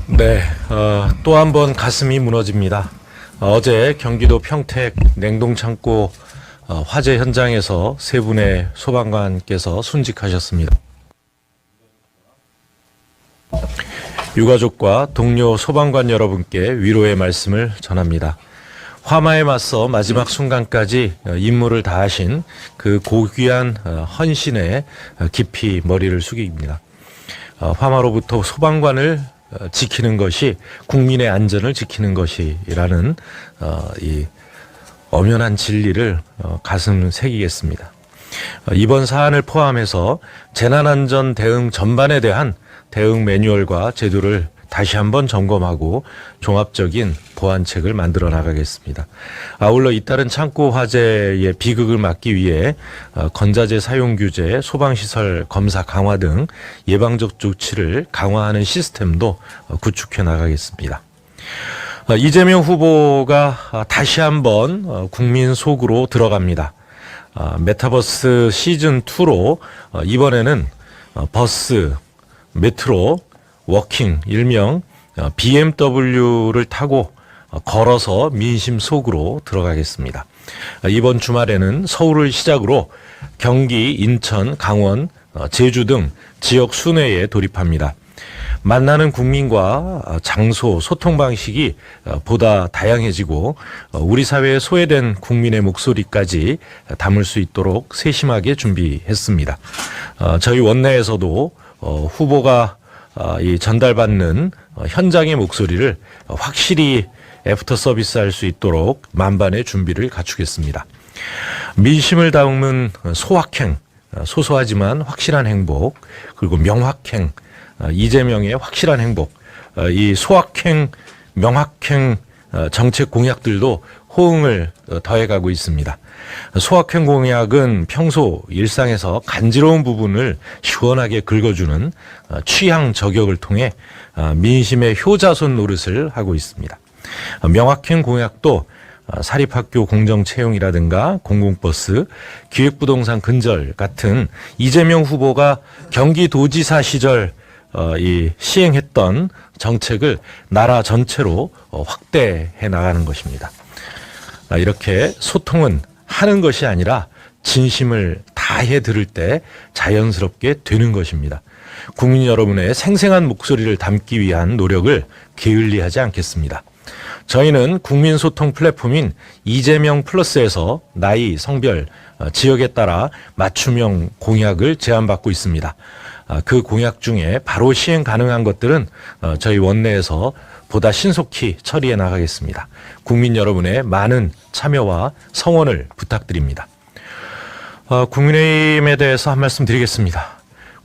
네, 또 한 번 가슴이 무너집니다. 어제 경기도 평택 냉동창고 화재 현장에서 세 분의 소방관께서 순직하셨습니다. 유가족과 동료 소방관 여러분께 위로의 말씀을 전합니다. 화마에 맞서 마지막 순간까지 임무를 다하신 그 고귀한 헌신에 깊이 머리를 숙입니다. 화마로부터 소방관을 지키는 것이 국민의 안전을 지키는 것이라는 이 엄연한 진리를 가슴 새기겠습니다. 이번 사안을 포함해서 재난안전 대응 전반에 대한 대응 매뉴얼과 제도를 다시 한번 점검하고 종합적인 보완책을 만들어 나가겠습니다. 아울러 잇따른 창고 화재의 비극을 막기 위해 건자재 사용 규제, 소방시설 검사 강화 등 예방적 조치를 강화하는 시스템도 구축해 나가겠습니다. 이재명 후보가 다시 한번 국민 속으로 들어갑니다. 메타버스 시즌2로 이번에는 버스, 메트로, 워킹, 일명 BMW를 타고 걸어서 민심 속으로 들어가겠습니다. 이번 주말에는 서울을 시작으로 경기, 인천, 강원, 제주 등 지역 순회에 돌입합니다. 만나는 국민과 장소, 소통 방식이 보다 다양해지고 우리 사회에 소외된 국민의 목소리까지 담을 수 있도록 세심하게 준비했습니다. 저희 원내에서도 후보가 이 전달받는 현장의 목소리를 확실히 애프터 서비스할 수 있도록 만반의 준비를 갖추겠습니다. 민심을 담은 소확행, 소소하지만 확실한 행복, 그리고 명확행, 이재명의 확실한 행복, 이 소확행, 명확행 정책 공약들도 호응을 더해가고 있습니다. 소확행 공약은 평소 일상에서 간지러운 부분을 시원하게 긁어주는 취향 저격을 통해 민심의 효자손 노릇을 하고 있습니다. 명확행 공약도 사립학교 공정채용이라든가 공공버스, 기획부동산 근절 같은 이재명 후보가 경기도지사 시절 시행했던 정책을 나라 전체로 확대해 나가는 것입니다. 이렇게 소통은 하는 것이 아니라 진심을 다해 들을 때 자연스럽게 되는 것입니다. 국민 여러분의 생생한 목소리를 담기 위한 노력을 게을리하지 않겠습니다. 저희는 국민소통 플랫폼인 이재명 플러스에서 나이, 성별, 지역에 따라 맞춤형 공약을 제안받고 있습니다. 그 공약 중에 바로 시행 가능한 것들은 저희 원내에서 보다 신속히 처리해 나가겠습니다. 국민 여러분의 많은 참여와 성원을 부탁드립니다. 국민의힘에 대해서 한 말씀 드리겠습니다.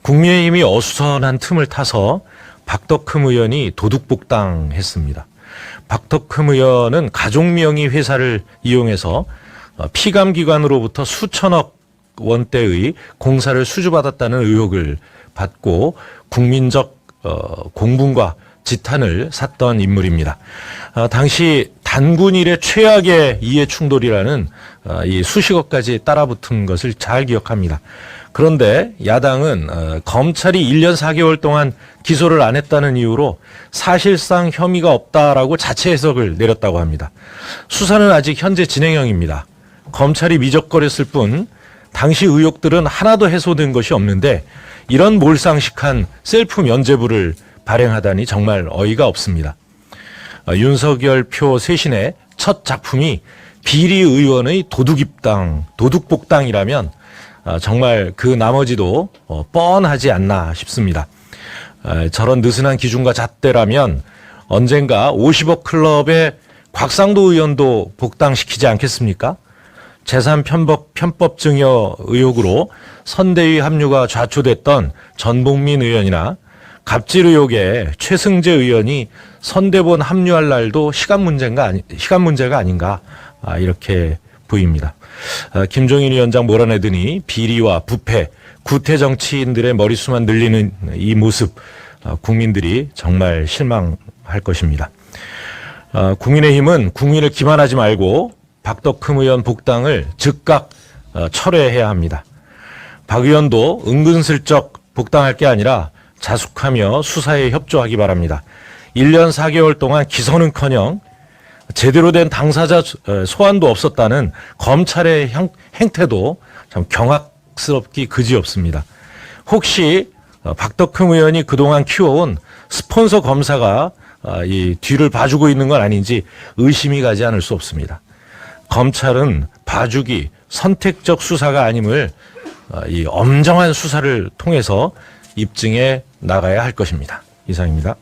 국민의힘이 어수선한 틈을 타서 박덕흠 의원이 도둑복당했습니다. 박덕흠 의원은 가족명의 회사를 이용해서 피감기관으로부터 수천억 원대의 공사를 수주받았다는 의혹을 받고 국민적 공분과 지탄을 샀던 인물입니다. 당시 단군 일의 최악의 이해충돌이라는 이 수식어까지 따라붙은 것을 잘 기억합니다. 그런데 야당은 검찰이 1년 4개월 동안 기소를 안 했다는 이유로 사실상 혐의가 없다라고 자체 해석을 내렸다고 합니다. 수사는 아직 현재 진행형입니다. 검찰이 미적거렸을 뿐 당시 의혹들은 하나도 해소된 것이 없는데 이런 몰상식한 셀프 면죄부를 발행하다니 정말 어이가 없습니다. 윤석열 표 쇄신의 첫 작품이 비리 의원의 도둑복당이라면 정말 그 나머지도 뻔하지 않나 싶습니다. 저런 느슨한 기준과 잣대라면 언젠가 50억 클럽의 곽상도 의원도 복당시키지 않겠습니까? 재산 편법 증여 의혹으로 선대위 합류가 좌초됐던 전복민 의원이나 갑질 의혹에 최승재 의원이 선대본 합류할 날도 시간 문제가 아닌가 이렇게 보입니다. 김종인 위원장 몰아내더니 비리와 부패, 구태 정치인들의 머릿수만 늘리는 이 모습 국민들이 정말 실망할 것입니다. 국민의힘은 국민을 기만하지 말고 박덕흠 의원 복당을 즉각 철회해야 합니다. 박 의원도 은근슬쩍 복당할 게 아니라 자숙하며 수사에 협조하기 바랍니다. 1년 4개월 동안 기소는커녕 제대로 된 당사자 소환도 없었다는 검찰의 행태도 참 경악스럽기 그지없습니다. 혹시 박덕흠 의원이 그동안 키워온 스폰서 검사가 이 뒤를 봐주고 있는 건 아닌지 의심이 가지 않을 수 없습니다. 검찰은 봐주기, 선택적 수사가 아님을 이 엄정한 수사를 통해서 입증해 나가야 할 것입니다. 이상입니다.